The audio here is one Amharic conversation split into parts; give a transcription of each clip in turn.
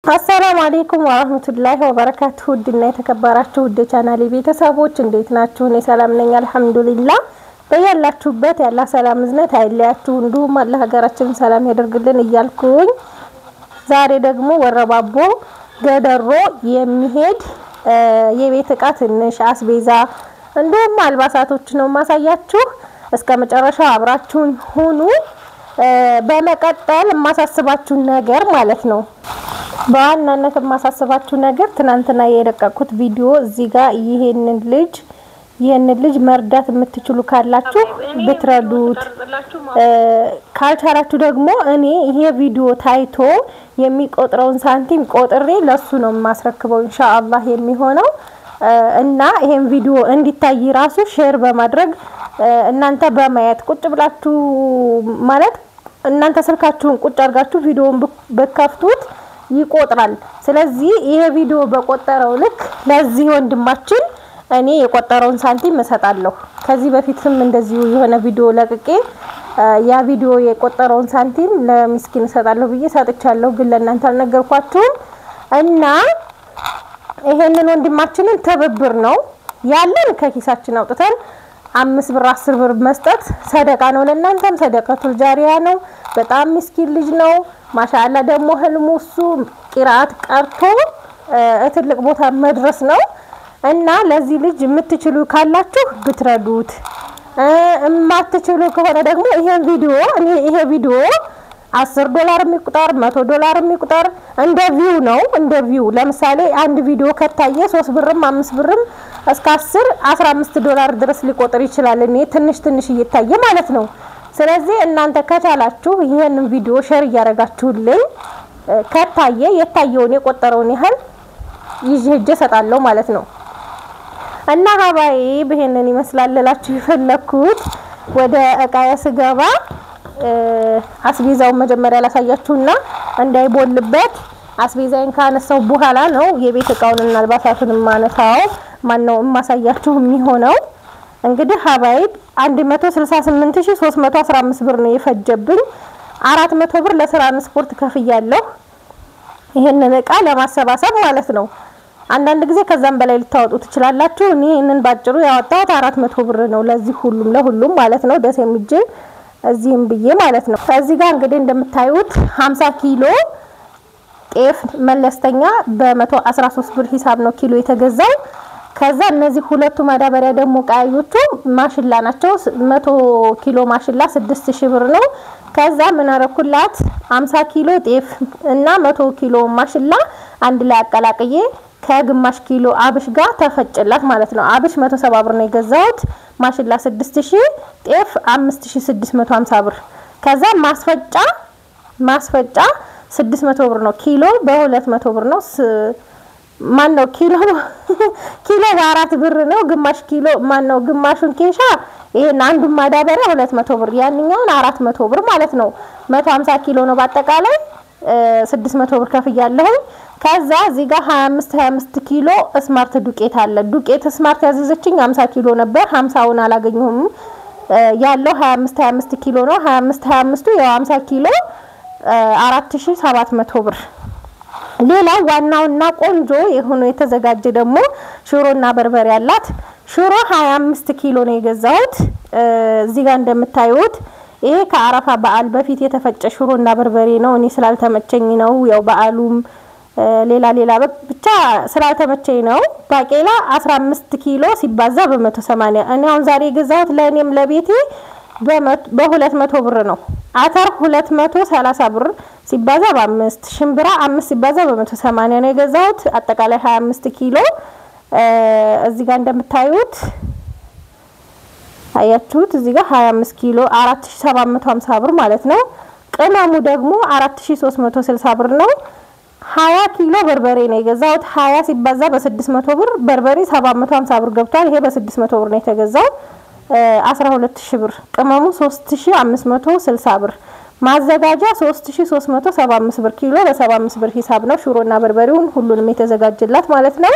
አሰላሙ አለይኩም ወራህመቱላሂ ወበረካቱሁ ድና የተከበራችሁ ውድ ቻናሌ ቤተሰቦች እንዴት ናችሁ? እኔ ሰላም ነኝ አልሐምዱሊላህ። በያላችሁበት ያላ ሰላም እዝነት አይለያችሁ፣ እንዲሁም አላህ ሀገራችንን ሰላም ያደርግልን እያልኩኝ ዛሬ ደግሞ ወረባቦ ገደሮ የሚሄድ የቤት ዕቃ ትንሽ አስቤዛ እንዲሁም አልባሳቶች ነው ማሳያችሁ። እስከ መጨረሻው አብራችሁን ሁኑ። በመቀጠል ማሳስባችሁ ነገር ማለት ነው በዋናነት ማሳስባችሁ ነገር ትናንትና የለቀኩት ቪዲዮ እዚህ ጋር ይሄንን ልጅ መርዳት የምትችሉ ካላችሁ ብትረዱት፣ ካልቻላችሁ ደግሞ እኔ ይሄ ቪዲዮ ታይቶ የሚቆጥረውን ሳንቲም ቆጥሬ ለሱ ነው ማስረክበው ኢንሻአላህ የሚሆነው እና ይሄን ቪዲዮ እንዲታይ ራሱ ሼር በማድረግ እናንተ በማየት ቁጭ ብላችሁ ማለት እናንተ ስልካችሁን ቁጭ አድርጋችሁ ቪዲዮውን በከፍቱት ይቆጥራል። ስለዚህ ይሄ ቪዲዮ በቆጠረው ልክ ለዚህ ወንድማችን እኔ የቆጠረውን ሳንቲም እሰጣለሁ። ከዚህ በፊትም እንደዚሁ የሆነ ቪዲዮ ለቅቄ ያ ቪዲዮ የቆጠረውን ሳንቲም ለሚስኪን እሰጣለሁ ብዬ ሰጥቻለሁ፣ ግን ለእናንተ አልነገርኳችሁም እና ይሄንን ወንድማችንን ትብብር ነው ያለን ከኪሳችን አውጥተን 5 ብር 10 ብር መስጠት ሰደቃ ነው፣ ለእናንተም ሰደቃቱል ጃሪያ ነው። በጣም ምስኪን ልጅ ነው ማሻአላ። ደግሞ ህልሙ እሱ ቂራአት ቀርቶ ትልቅ ቦታ መድረስ ነው እና ለዚህ ልጅ የምትችሉ ካላችሁ ብትረዱት፣ የማትችሉ ከሆነ ደግሞ ይሄ ቪዲዮ $10 የሚቆጠር $100 የሚቆጠር እንደ ቪው ነው። እንደ ቪው ለምሳሌ አንድ ቪዲዮ ከታየ 3 ብርም 5 ብርም እስከ $10-15 ድረስ ሊቆጥር ይችላል። እኔ ትንሽ እየታየ ማለት ነው። ስለዚህ እናንተ ከቻላችሁ ይሄንን ቪዲዮ ሼር ያረጋችሁልኝ ከታየ የታየውን የቆጠረውን ያህል ይዤ ሄጄ ሰጣለሁ ማለት ነው። እና ሀባይ በእነን ይመስላልላችሁ ይፈለኩት ወደ እቃዬ ስገባ አስቤዛውን መጀመሪያ ላሳያችሁና እንዳይቦልበት አስቤዛዬን ካነሳው በኋላ ነው የቤት እቃውንና አልባሳቱን ማነሳው ማነው ማሳያችሁ የሚሆነው። እንግዲህ ሀባይ 168315 ብር ነው የፈጀብኝ። 400 ብር ለትራንስፖርት ከፍያለሁ ይሄንን እቃ ለማሰባሰብ ማለት ነው። አንዳንድ ጊዜ ከዛም በላይ ልታወጡ ትችላላችሁ። እኔ እነን ባጭሩ ያወጣሁት 400 ብር ነው ለሁሉም ማለት ነው። ደስ የሚጅ እዚህም ብዬ ማለት ነው። እዚህ ጋር እንግዲህ እንደምታዩት 50 ኪሎ ጤፍ መለስተኛ በ113 ብር ሂሳብ ነው ኪሎ የተገዛው። ከዛ እነዚህ ሁለቱ ማዳበሪያ ደግሞ ቃዮቹ ማሽላ ናቸው። 100 ኪሎ ማሽላ 6000 ብር ነው። ከዛ ምን አረኩላት 50 ኪሎ ጤፍ እና 100 ኪሎ ማሽላ አንድ ላይ አቀላቅዬ ከግማሽ ኪሎ አብሽ ጋር ተፈጨላት ማለት ነው። አብሽ 170 ብር ነው የገዛሁት፣ ማሽላ 6000፣ ጤፍ 5650 ብር። ከዛ ማስፈጫ 600 ብር ነው። ኪሎ በ200 ብር ነው። ማነው ኪሎ በ4 ብር ነው። ግማሽ ኪሎ ማነው ግማሹን ኬሻ ይሄን አንዱን ማዳበሪያ 200 ብር ያንኛውን 400 ብር ማለት ነው። 150 ኪሎ ነው በአጠቃላይ 600 ብር ከፍያለሁ። ከዛ እዚህ ጋር 25 ኪሎ ስማርት ዱቄት አለ። ዱቄት ስማርት ያዘዘችኝ 50 ኪሎ ነበር፣ 50ውን አላገኘሁም። ያለው 25 ኪሎ ነው። 25ቱ ያው 50 ኪሎ 4700 ብር። ሌላው ዋናውና ቆንጆ የሆነ የተዘጋጀ ደግሞ ሽሮና በርበሬ አላት። ሽሮ 25 ኪሎ ነው የገዛሁት። እዚህ ጋር እንደምታዩት ይሄ ከአረፋ በዓል በፊት የተፈጨ ሽሮና በርበሬ ነው። እኔ ስላልተመቸኝ ነው ያው በዓሉም ሌላ ብቻ ስላልተመቸኝ ነው። ባቄላ 15 ኪሎ ሲባዛ በ180 እኔ አሁን ዛሬ የገዛሁት ለኔም ለቤቴ በ200 ብር ነው። አተር 230 ብር ሲባዛ በ5፣ ሽምብራ 5 ሲባዛ በ180 ነው የገዛሁት። አጠቃላይ 25 ኪሎ እዚህ ጋር እንደምታዩት አያችሁት እዚህ ጋር 25 ኪሎ 4750 ብር ማለት ነው። ቅመሙ ደግሞ 4360 ብር ነው። 20 ኪሎ በርበሬ ነው የገዛሁት። 20 ሲባዛ በ600 ብር በርበሬ 750 ብር ገብቷል። ይሄ በ600 ብር ነው የተገዛው። 12000 ብር። ቅመሙ 3560 ብር። ማዘጋጃ 3375 ብር። ኪሎ በ75 ብር ሂሳብ ነው ሽሮና በርበሬውን ሁሉንም የተዘጋጀላት ማለት ነው።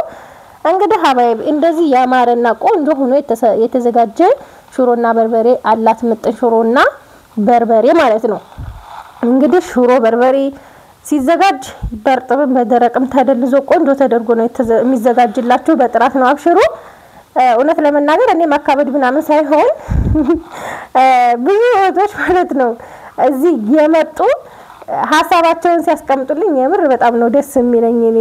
እንግዲህ ሀባይብ እንደዚህ ያማረና ቆንጆ ሆኖ የተዘጋጀ ሽሮና በርበሬ አላት። ምጥን ሽሮና በርበሬ ማለት ነው። እንግዲህ ሽሮ በርበሬ ሲዘጋጅ በርጥብም በደረቅም ተደልዞ ቆንጆ ተደርጎ ነው የሚዘጋጅላችሁ። በጥራት ነው አብሽሩ። እውነት ለመናገር እኔ ማካበድ ምናምን ሳይሆን ብዙ ወጦች ማለት ነው እዚህ የመጡ ሐሳባቸውን ሲያስቀምጡልኝ የምር በጣም ነው ደስ የሚለኝ። እኔ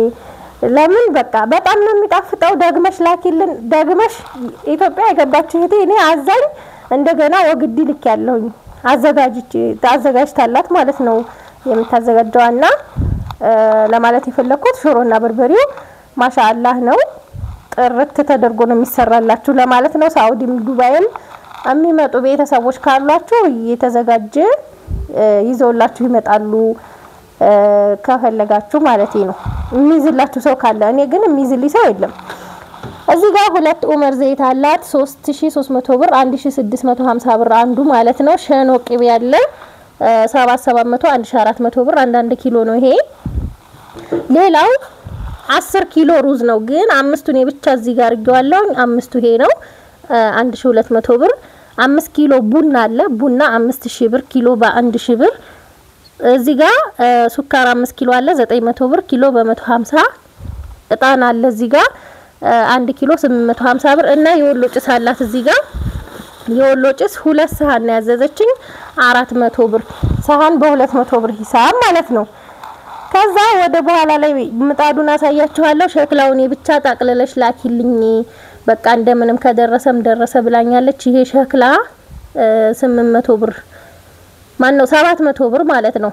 ለምን በቃ በጣም ነው የሚጣፍጠው። ደግመሽ ላኪልን። ደግመሽ ኢትዮጵያ የገባችሁ እህቴ እኔ አዛኝ እንደገና ወግዲ ልክ ያለሁኝ አዘጋጅታላት ማለት ነው የምታዘጋጀውና ለማለት የፈለኩት ሽሮና በርበሬው ማሻአላህ ነው። ጥርት ተደርጎ ነው የሚሰራላችሁ ለማለት ነው። ሳውዲም ዱባይም የሚመጡ ቤተሰቦች ካሏችሁ እየተዘጋጀ ይዘውላችሁ ይመጣሉ ከፈለጋችሁ ማለት ነው። የሚይዝላችሁ ሰው ካለ እኔ ግን የሚይዝልኝ ሰው የለም። እዚህ ጋር ሁለት ኡመር ዘይት አላት 3300 ብር 1650 ብር አንዱ ማለት ነው። ሸኖ ቅቤ ያለ 7700 1400 ብር አንድ ኪሎ ነው ይሄ። ሌላው 10 ኪሎ ሩዝ ነው ግን አምስቱን ብቻ እዚህ ጋር አድርጌዋለሁ። አምስቱ ይሄ ነው 1200 ብር። 5 ኪሎ ቡና አለ ቡና 5000 ብር ኪሎ በ1000 ብር። እዚህ ጋር ሱካር 5 ኪሎ አለ 900 ብር ኪሎ በ150። እጣን አለ እዚህ ጋር 1 ኪሎ 850 ብር እና የወሎ ጭስ አላት እዚህ ጋር። የወሎ ጭስ 2 ሰሃን ነው ያዘዘችኝ 400 ብር ሰሃን በ200 ብር ሂሳብ ማለት ነው። ከዛ ወደ በኋላ ላይ ምጣዱን አሳያችኋለሁ። ሸክላውን ብቻ ታቅለለሽ ላኪልኝ በቃ እንደምንም ከደረሰም ደረሰ ብላኛለች። ይሄ ሸክላ 800 ብር ማን ነው 700 ብር ማለት ነው።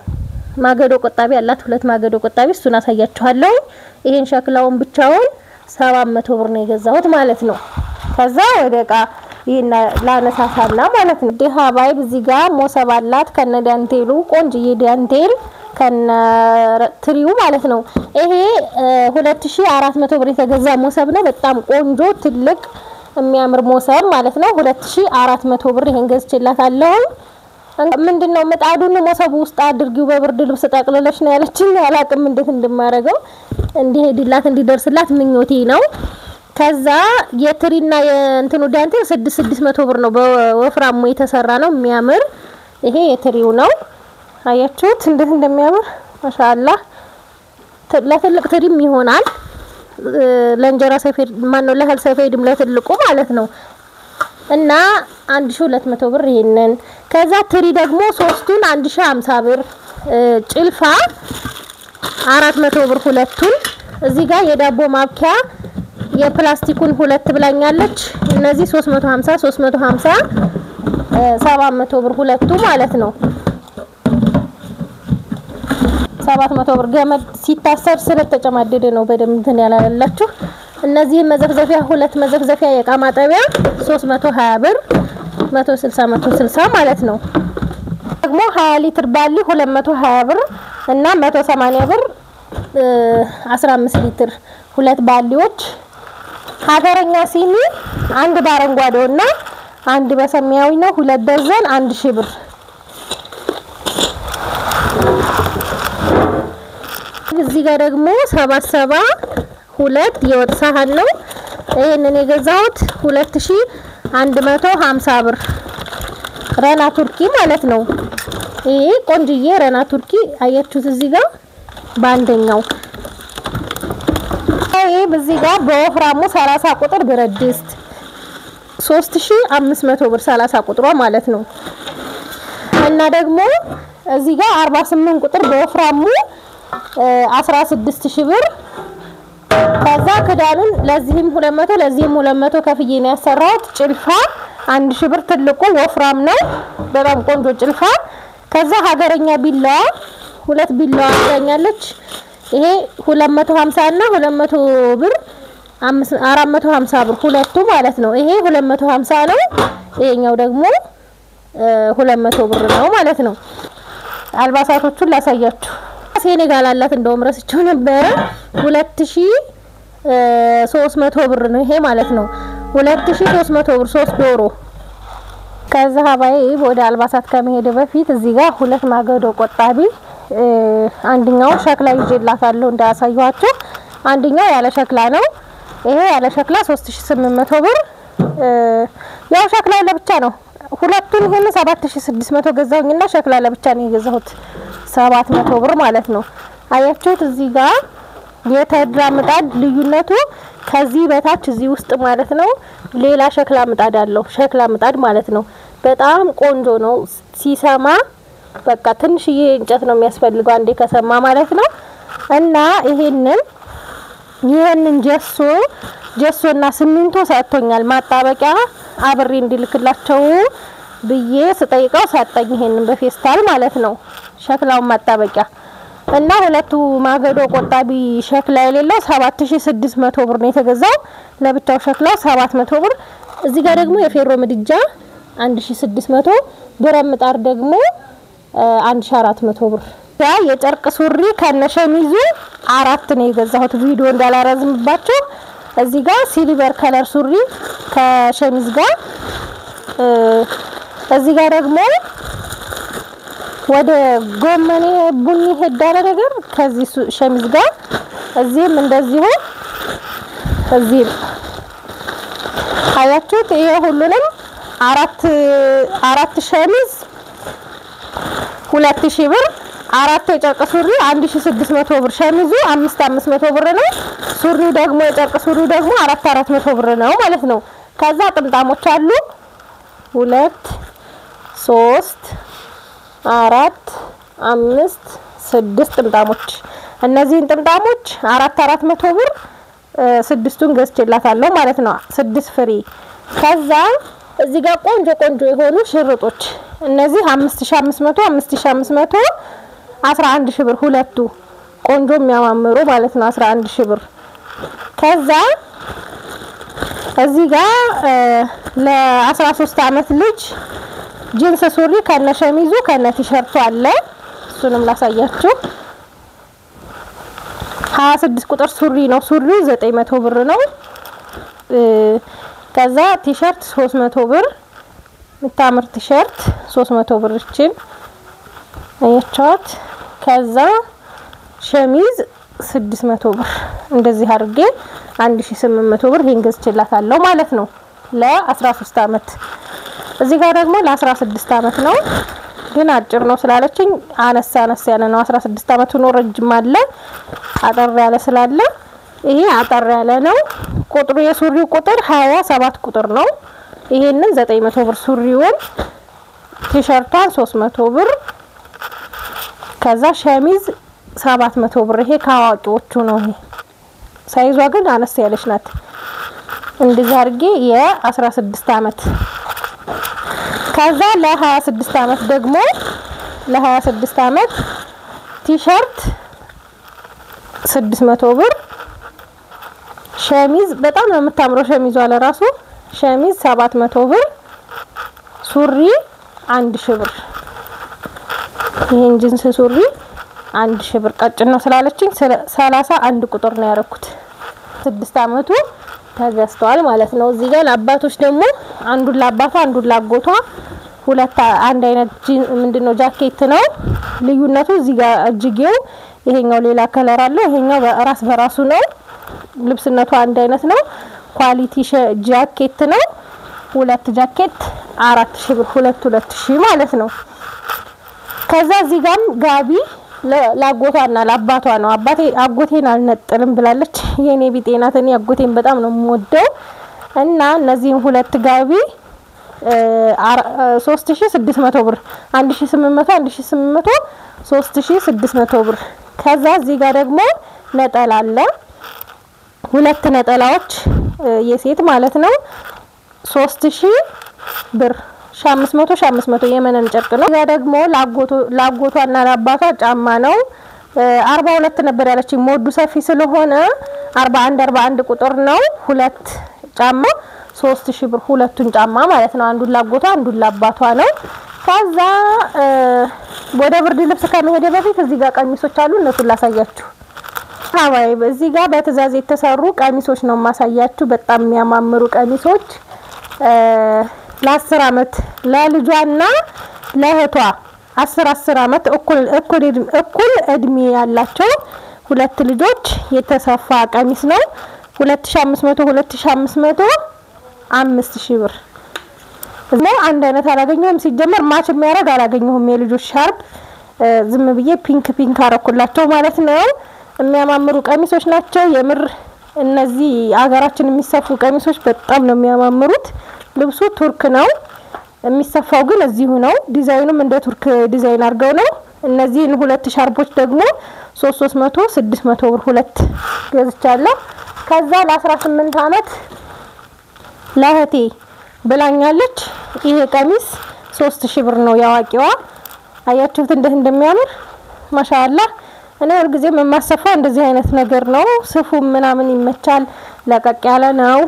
ማገዶ ቆጣቢ አላት 2 ማገዶ ቆጣቢ እሱን አሳያችኋለሁ። ይሄን ሸክላውን ብቻውን 700 ብር ነው የገዛሁት ማለት ነው። ከዛ ወደ እቃ ይሄን ላነሳሳና ማለት ነው። ዲሃ ባይብ እዚህ ጋር ሞሰብ አላት ከነ ዳንቴሉ ቆንጆዬ ዳንቴል ከነ ትሪው ማለት ነው። ይሄ 2400 ብር የተገዛ ሞሰብ ነው። በጣም ቆንጆ ትልቅ የሚያምር ሞሰብ ማለት ነው። 2400 ብር ይሄን ገዝቼላታለሁ። ምንድነው ምጣዱን ሞሰቡ ውስጥ አድርጊው በብርድ ልብስ ጠቅልለሽ ነው ያለችኝ። አላቅም እንዴት እንደማረገው እንዲሄድላት እንዲደርስላት ምኞቴ ነው። ከዛ የትሪና የእንትኑ ዳንቴል 600 ብር ነው። በወፍራሙ የተሰራ ነው የሚያምር። ይሄ የትሪው ነው። አያችሁት እንዴት እንደሚያምር ማሻአላህ። ለትልቅ ትሪም ይሆናል። ለእንጀራ ሰፌድ ማነው ለህል ሰፌድም ለትልቁ ማለት ነው። እና 1200 ብር ይሄንን። ከዛ ትሪ ደግሞ ሶስቱን 1050 ብር። ጭልፋ 400 ብር ሁለቱን። እዚህ ጋር የዳቦ ማብኪያ የፕላስቲኩን 2 ብላኛለች። እነዚህ 350 700 ብር ሁለቱ ማለት ነው። 700 ብር ገመድ ሲታሰር ስለተጨማደደ ነው በደም እንትን ያላላችሁ። እነዚህ መዘፍዘፊያ 2 መዘፍዘፊያ የእቃ ማጠቢያ 320 ብር 160 ማለት ነው። ደግሞ 20 ሊትር ባሊ 220 ብር እና 180 ብር 15 ሊትር 2 ባሊዎች። ሀገረኛ ሲኒ አንድ በአረንጓዴውና አንድ በሰማያዊ ነው 2 ደርዘን 1000 ብር። እዚህ ጋር ደግሞ 772 የወጥ ሳህን ነው። ይሄንን የገዛሁት 2150 ብር ረና ቱርኪ ማለት ነው። ይሄ ቆንጅዬ ረና ቱርኪ አያችሁት እዚህ ጋር ባንደኛው። ይሄ በዚህ ጋር በወፍራሙ 30 ቁጥር ብረት ድስት 3500 ብር 30 ቁጥሯ ማለት ነው። እና ደግሞ እዚህ ጋር 48 ቁጥር በወፍራሙ 16000 ብር። ከዛ ክዳኑን ለዚህም 200 ለዚህም 200 ከፍዬ ነው ያሰራሁት። ጭልፋ 1000 ብር ትልቁ ወፍራም ነው በጣም ቆንጆ ጭልፋ። ከዛ ሀገረኛ ቢላዋ 2 ቢላዋ አገኛለች። ይሄ 250 እና 200 ብር 450 ብር ሁለቱ ማለት ነው። ይሄ 250 ነው። ይሄኛው ደግሞ 200 ብር ነው ማለት ነው። አልባሳቶቹን ላሳያችሁ። ሴኔጋል አላት እንደውም ረስቸው ነበር 2300 ብር ነው ይሄ ማለት ነው። 2300 ብር 3 ዶሮ። ከዛ ሀባይ ወደ አልባሳት ከመሄድ በፊት እዚህ ጋር 2 ማገዶ ቆጣቢ አንደኛው ሸክላ ይዤላታለሁ እንዳያሳዩአችሁ። አንደኛው ያለ ሸክላ ነው። ይሄ ያለ ሸክላ 3800 ብር። ያው ሸክላው ለብቻ ነው። ሁለቱን ይሄን 7600 ገዛውኝና ሸክላ ለብቻ ነው የገዛሁት 700 ብር ማለት ነው። አያችሁት እዚህ ጋር የተድራ ምጣድ ልዩነቱ ከዚህ በታች እዚህ ውስጥ ማለት ነው ሌላ ሸክላ ምጣድ አለው ሸክላ ምጣድ ማለት ነው በጣም ቆንጆ ነው ሲሰማ በቃ ትንሽዬ እንጨት ነው የሚያስፈልገው አንዴ ከሰማ ማለት ነው እና ይሄንን ጀሶና ሲሚንቶ ሰጥቶኛል ማጣበቂያ አብሬ እንድልክላቸው ብዬ ስጠይቀው ሰጠኝ ይሄንን በፌስታል ማለት ነው ሸክላው ማጣበቂያ እና ሁለቱ ማገዶ ቆጣቢ ሸክላ የሌለው 7600 ብር ነው የተገዛው ለብቻው ሸክላው 700 ብር እዚህ ጋር ደግሞ የፌሮ ምድጃ 1600 ብረት ምጣድ ደግሞ 1400 ብር ያ የጨርቅ ሱሪ ከነሸሚዙ 4 ነው የገዛሁት ቪዲዮ እንዳላረዝምባችሁ እዚህ ጋር ሲልቨር ከለር ሱሪ ከሸሚዝ ጋር እዚህ ጋር ደግሞ ወደ ጎመኔ ቡኒ ሄዳለ ነገር ከዚህ ሸሚዝ ጋር እዚህም እንደዚሁ እዚህ አያችሁት ይሄ ሁሉንም አራት ሸሚዝ 2000 ብር አራት የጨርቅ ሱሪ 1600 ብር ሸሚዙ 5500 ብር ነው ሱሪው ደግሞ የጨርቅ ሱሪው ደግሞ 4400 ብር ነው ማለት ነው ከዛ ጥምጣሞች አሉ 2 3 4 5 6 ጥምጣሞች እነዚህን ጥምጣሞች 400 ብር ስድስቱን ገዝቼላታለሁ ማለት ነው 6 ፍሪ ከዛ እዚህ ጋር ቆንጆ የሆኑ ሽርጦች እነዚህ 5500 5500 11000 ብር ሁለቱ ቆንጆ የሚያማምሩ ማለት ነው 11000 ብር ከዛ እዚህ ጋር ለ13 አመት ልጅ ጂንስ ሱሪ ከነሸሚዙ ከነቲሸርቱ አለ እሱንም ላሳያችሁ 26 ቁጥር ሱሪ ነው ሱሪው 900 ብር ነው ከዛ ቲሸርት 300 ብር ምታምር ቲሸርት 300 ብር እቺን አያቻት ከዛ ሸሚዝ 600 ብር እንደዚህ አድርጌ 1800 ብር ይሄን ገዝቼላታለሁ ማለት ነው ለ13 አመት እዚህ ጋር ደግሞ ለ16 አመት ነው ግን አጭር ነው ስላለችኝ አነሳ ያለ ነው 16 አመት ነው ረጅም አለ አጠር ያለ ስላለ ይሄ አጠር ያለ ነው ቁጥሩ የሱሪው ቁጥር 27 ቁጥር ነው ይሄንን 900 ብር ሱሪውን ቲሸርቷን 300 ብር ከዛ ሸሚዝ 700 ብር ይሄ ካዋቂዎቹ ነው ይሄ ሳይዟ ግን አነስ ያለች ናት እንደዚህ አድርጌ የ16 አመት ከዛ ለ26 አመት ደግሞ ለ26 አመት ቲሸርት 600 ብር ሸሚዝ በጣም ነው የምታምረው ሸሚዟ ለራሱ ሸሚዝ 700 ብር ሱሪ 1000 ብር ይሄን ጂንስ ሱሪ 1000 ብር ቀጭን ነው ስላለችኝ 31 ቁጥር ነው ያረኩት 6 አመቱ ተገዝቷል ማለት ነው እዚህ ጋር አባቶች ደግሞ አንዱን ለአባቷ አንዱን ለአጎቷ ሁለት አንድ አይነት ምንድነው ጃኬት ነው ልዩነቱ እዚህ ጋር እጅጌው ይሄኛው ሌላ ከለር አለው ይሄኛው በራሱ ነው ልብስነቱ አንድ አይነት ነው ኳሊቲ ጃኬት ነው ሁለት ጃኬት 4000 ብር 2000 ማለት ነው ከዛ እዚህ ጋር ጋቢ ለአጎቷና ለአባቷ ነው አጎቴን አልነጥልም ብላለች የኔ ቢጤናተኒ አጎቴን በጣም ነው የምወደው እና እነዚህን ሁለት ጋቢ 3600 ብር 1800 3600 ብር ከዛ እዚህ ጋር ደግሞ ነጠላ አለ ሁለት ነጠላዎች የሴት ማለት ነው 3000 ብር 500 የመነን ጨርቅ ነው ያ ደግሞ ላጎቷና ለአባቷ ጫማ ነው 42 ነበር ያለችኝ ሞዱ ሰፊ ስለሆነ 41 ቁጥር ነው ሁለት ጫማ 3000 ብር ሁለቱን ጫማ ማለት ነው አንዱን ላጎቷ አንዱን ለአባቷ ነው ከዛ ወደ ብርድ ልብስ ከመሄደ በፊት እዚህ ጋር ቀሚሶች አሉ እነሱን ላሳያችሁ ታዋይ በዚህ ጋር በትዕዛዝ የተሰሩ ቀሚሶች ነው ማሳያችሁ በጣም የሚያማምሩ ቀሚሶች ለ10 አመት ለልጇና ለእህቷ 10 አመት እኩል እድሜ ያላቸው ሁለት ልጆች የተሰፋ ቀሚስ ነው 2500 5000 ብር ነው አንድ አይነት አላገኘሁም ሲጀመር ማች የሚያረግ አላገኘሁም የልጆች ሻርፕ ዝም ብዬ ፒንክ አረኩላቸው ማለት ነው። የሚያማምሩ ቀሚሶች ናቸው የምር። እነዚህ አገራችን የሚሰፉ ቀሚሶች በጣም ነው የሚያማምሩት። ልብሱ ቱርክ ነው የሚሰፋው ግን እዚሁ ነው። ዲዛይኑም እንደ ቱርክ ዲዛይን አድርገው ነው። እነዚህን ሁለት ሻርፖች ደግሞ 300 600 ብር ሁለት ገዝቻለሁ። ከዛ ለ18 አመት ለህቴ ብላኛለች። ይሄ ቀሚስ 3000 ብር ነው ያዋቂዋ። አያችሁት እንዴት እንደሚያምር ማሻአላህ። እኔ ሁልጊዜ የማሰፋው እንደዚህ አይነት ነገር ነው። ስፉ ምናምን ይመቻል፣ ለቀቅ ያለ ነው፣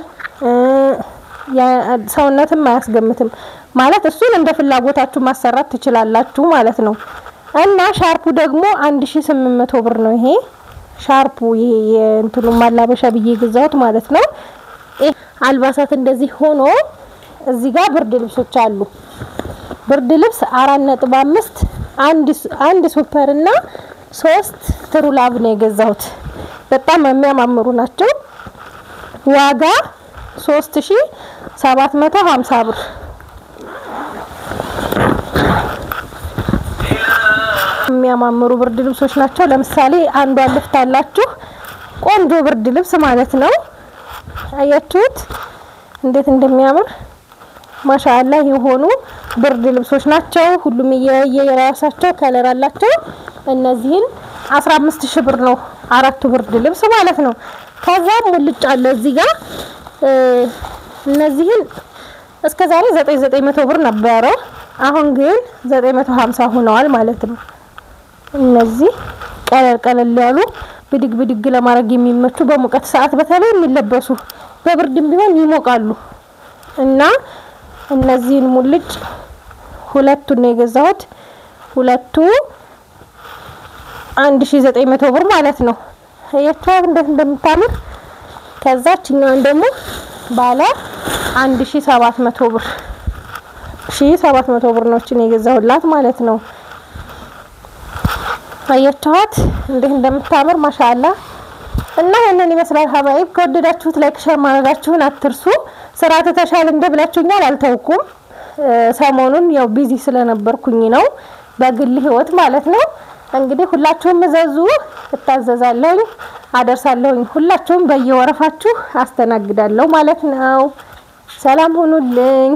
ሰውነትም አያስገምትም ማለት እሱን እንደ ፍላጎታችሁ ማሰራት ትችላላችሁ ማለት ነው። እና ሻርፑ ደግሞ 1800 ብር ነው። ይሄ ሻርፑ ይሄ የእንትኑ ማላበሻ ብዬ ገዛሁት ማለት ነው። አልባሳት እንደዚህ ሆኖ እዚህ ጋር ብርድ ልብሶች አሉ። ብርድ ልብስ 4.5 አንድ ሱፐር እና 3 ትሩላብ ነው የገዛሁት። በጣም የሚያማምሩ ናቸው። ዋጋ 3750 ብር። የሚያማምሩ ብርድ ልብሶች ናቸው። ለምሳሌ አንዷን ልፍታላችሁ። ቆንጆ ብርድ ልብስ ማለት ነው። አያችሁት እንዴት እንደሚያምር ማሻአላህ የሆኑ ብርድ ልብሶች ናቸው። ሁሉም የራሳቸው ከለር አላቸው። እነዚህን 15000 ብር ነው አራቱ ብርድ ልብስ ማለት ነው። ከዛ ሙልጭ አለ እዚህ ጋር እነዚህን እስከዛሬ 900 ብር ነበረ። አሁን ግን 950 ሆነዋል ማለት ነው። እነዚህ ቀለል ያሉ ብድግ ለማድረግ የሚመቹ በሙቀት ሰዓት በተለይ የሚለበሱ በብርድም ቢሆን ይሞቃሉ። እና እነዚህን ሙልጭ ሁለቱን ነው የገዛሁት። ሁለቱ 1900 ብር ማለት ነው። አያችሁት እንዴት እንደምታምር። ከዛችኛውን ደግሞ ባለ 1700 ብር 1700 ብር ነው እቺን የገዛሁላት ማለት ነው። አያችሁት እንዴት እንደምታምር ማሻአላህ። እና ይሄንን ይመስላል ሀባይብ። ከወደዳችሁት ላይክ ሼር ማድረጋችሁን አትርሱ። ስራ ተተሻለ እንደብላችሁኛል አልተውኩም። ሰሞኑን ያው ቢዚ ስለነበርኩኝ ነው በግል ህይወት ማለት ነው። እንግዲህ ሁላችሁም እዘዙ፣ እታዘዛለሁ፣ አደርሳለሁ። ሁላችሁም በየወረፋችሁ አስተናግዳለሁ ማለት ነው። ሰላም ሁኑልኝ።